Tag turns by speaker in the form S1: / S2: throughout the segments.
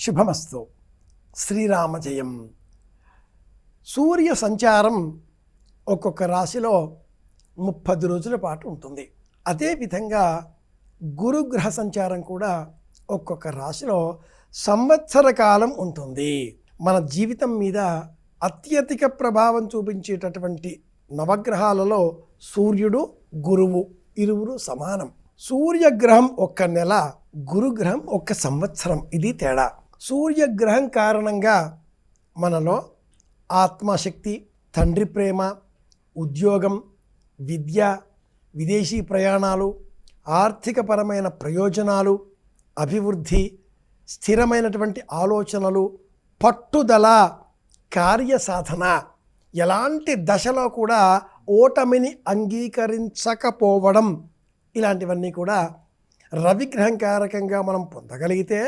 S1: శుభమస్తు. శ్రీరామ జయం. సూర్య సంచారం ఒక్కొక్క రాశిలో 30 రోజుల పాటు ఉంటుంది. అదేవిధంగా గురుగ్రహ సంచారం కూడా ఒక్కొక్క రాశిలో సంవత్సర కాలం ఉంటుంది. మన జీవితం మీద అత్యధిక ప్రభావం చూపించేటటువంటి నవగ్రహాలలో సూర్యుడు, గురువు ఇరువురు సమానం. సూర్యగ్రహం 1 నెల, గురుగ్రహం 1 సంవత్సరం. ఇది తేడా. సూర్యగ్రహం కారణంగా మనలో ఆత్మశక్తి, తండ్రి ప్రేమ, ఉద్యోగం, విద్య, విదేశీ ప్రయాణాలు, ఆర్థికపరమైన ప్రయోజనాలు, అభివృద్ధి, స్థిరమైనటువంటి ఆలోచనలు, పట్టుదల, కార్యసాధన, ఎలాంటి దశలో కూడా ఓటమిని అంగీకరించకపోవడం, ఇలాంటివన్నీ కూడా రవిగ్రహం కారకంగా మనం పొందగలిగితే,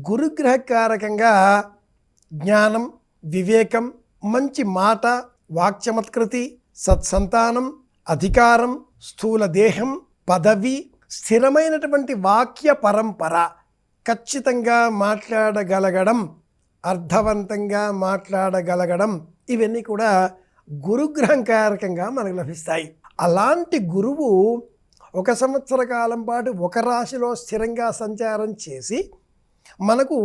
S1: గురుగ్రహ కారకంగా జ్ఞానం, వివేకం, మంచి మాట, వాక్చమత్కృతి, సత్సంతానం, అధికారం, స్థూల దేహం, పదవి, స్థిరమైనటువంటి వాక్య పరంపర, ఖచ్చితంగా మాట్లాడగలగడం, అర్థవంతంగా మాట్లాడగలగడం, ఇవన్నీ కూడా గురుగ్రహం కారకంగా మనకు లభిస్తాయి. అలాంటి గురువు 1 సంవత్సర కాలం పాటు ఒక రాశిలో స్థిరంగా సంచారం చేసి మనకు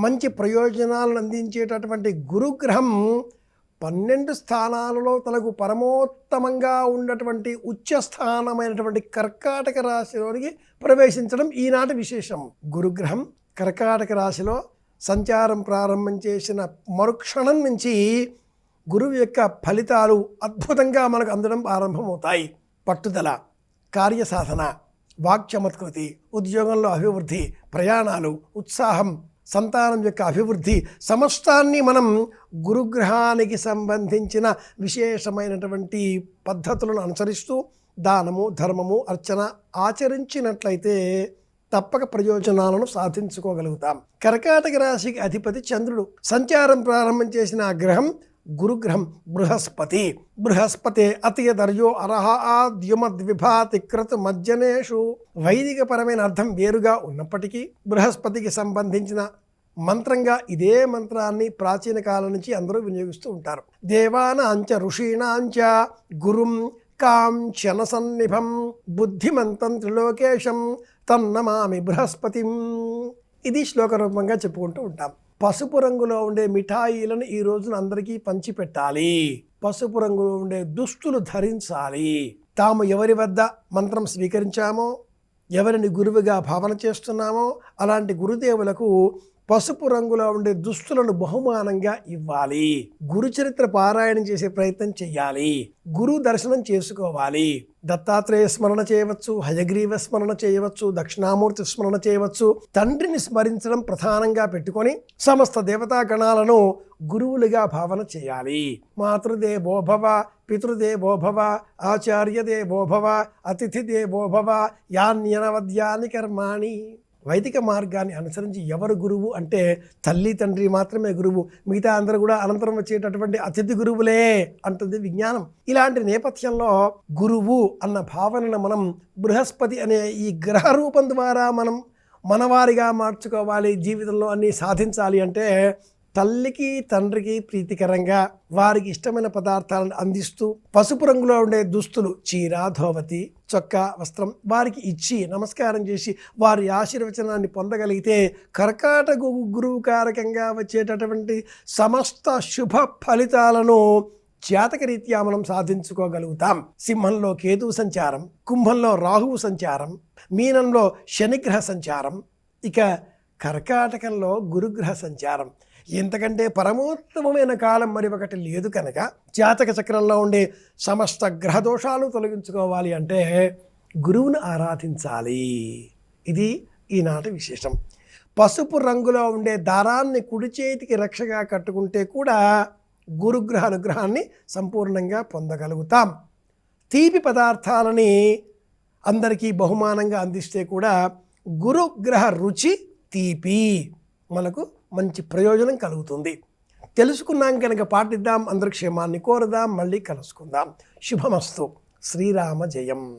S1: మంచి ప్రయోజనాలను అందించేటటువంటి గురుగ్రహం 12 స్థానాలలో తనకు పరమోత్తమంగా ఉన్నటువంటి ఉచ్చస్థానమైనటువంటి కర్కాటక రాశిలోనికి ప్రవేశించడం ఈనాటి విశేషం. గురుగ్రహం కర్కాటక రాశిలో సంచారం ప్రారంభం చేసిన మరుక్షణం నుంచి గురువు యొక్క ఫలితాలు అద్భుతంగా మనకు అందడం ప్రారంభమవుతాయి. పట్టుదల, కార్యసాధన, వాక్చమత్కృతి, ఉద్యోగంలో అభివృద్ధి, ప్రయాణాలు, ఉత్సాహం, సంతానం యొక్క అభివృద్ధి, సమస్తాన్ని మనం గురుగ్రహానికి సంబంధించిన విశేషమైనటువంటి పద్ధతులను అనుసరిస్తూ దానము, ధర్మము, అర్చన ఆచరించినట్లయితే తప్పక ప్రయోజనాలను సాధించుకోగలుగుతాం. కర్కాటక రాశికి అధిపతి చంద్రుడు. సంచారం ప్రారంభం చేసిన ఆ గ్రహం గురుగ్రహం బృహస్పతి. బృహస్పతే అతియదర్యో అరహ ఆద్యుమద్విభాతి క్రతు మజ్జనేషు. వైదికపరమైన అర్థం వేరుగా ఉన్నప్పటికీ బృహస్పతికి సంబంధించిన మంత్రంగా ఇదే మంత్రాన్ని ప్రాచీన కాలం నుంచి అందరూ వినియోగిస్తూ ఉంటారు. దేవానాంచ ఋషీణాంచ గురుం కాంచన సన్నిభం బుద్ధిమంతం త్రిలోకేశం తన్నమామి బృహస్పతిం. ఇది శ్లోక రూపంగా చెప్పుకుంటూ ఉంటాం. పసుపు రంగులో ఉండే మిఠాయిలను ఈ రోజున అందరికీ పంచిపెట్టాలి. పసుపు రంగులో ఉండే దుస్తులు ధరించాలి. తాము ఎవరి వద్ద మంత్రం స్వీకరించామో, ఎవరిని గురువుగా భావన చేస్తున్నామో అలాంటి గురుదేవులకు పసుపు రంగులో ఉండే దుస్తులను బహుమానంగా ఇవ్వాలి. గురు చరిత్ర పారాయణం చేసే ప్రయత్నం చేయాలి. గురు దర్శనం చేసుకోవాలి. దత్తాత్రేయ స్మరణ చేయవచ్చు, హయగ్రీవ స్మరణ చేయవచ్చు, దక్షిణామూర్తి స్మరణ చేయవచ్చు. తండ్రిని స్మరించడం ప్రధానంగా పెట్టుకొని సమస్త దేవతా గణాలను గురువులుగా భావన చేయాలి. మాతృదేవో భవ, పితృదేవో భవ, ఆచార్యదేవో భవ, అతిథిదేవో భవ, యాన్యనవద్యాని కర్మాణి. వైదిక మార్గాన్ని అనుసరించి ఎవరు గురువు అంటే తల్లి తండ్రి మాత్రమే గురువు, మిగతా అందరూ కూడా అనంతరం వచ్చేటటువంటి అతిథి గురువులే అంటుంది విజ్ఞానం. ఇలాంటి నేపథ్యంలో గురువు అన్న భావనను మనం బృహస్పతి అనే ఈ గ్రహ రూపం ద్వారా మనం మనవారిగా మార్చుకోవాలి. జీవితంలో అన్నీ సాధించాలి అంటే తల్లికి తండ్రికి ప్రీతికరంగా వారికి ఇష్టమైన పదార్థాలను అందిస్తూ పసుపు రంగులో ఉండే దుస్తులు, చీర, ధోవతి, చొక్కా, వస్త్రం వారికి ఇచ్చి నమస్కారం చేసి వారి ఆశీర్వచనాన్ని పొందగలిగితే కర్కాటక గురువు కారకంగా వచ్చేటటువంటి సమస్త శుభ ఫలితాలను జాతకరీత్యా మనం సాధించుకోగలుగుతాం. సింహంలో కేతువు సంచారం, కుంభంలో రాహువు సంచారం, మీనంలో శనిగ్రహ సంచారం, ఇక కర్కాటకంలో గురుగ్రహ సంచారం. ఇంతకంటే పరమోత్తమమైన కాలం మరి ఒకటి లేదు కనుక జాతక చక్రంలో ఉండే సమస్త గ్రహదోషాలు తొలగించుకోవాలి అంటే గురువును ఆరాధించాలి. ఇది ఈనాటి విశేషం. పసుపు రంగులో ఉండే దారాన్ని కుడి చేతికి రక్షగా కట్టుకుంటే కూడా గురుగ్రహ అనుగ్రహాన్ని సంపూర్ణంగా పొందగలుగుతాం. తీపి పదార్థాలని అందరికీ బహుమానంగా అందిస్తే కూడా గురుగ్రహ రుచి తీపి మనకు మంచి ప్రయోజనం కలుగుతుంది. తెలుసుకున్నాం కనుక పాటిద్దాం. అందరి క్షేమాన్ని కోరదాం. మళ్ళీ కలుసుకుందాం. శుభమస్తు. శ్రీరామ జయం.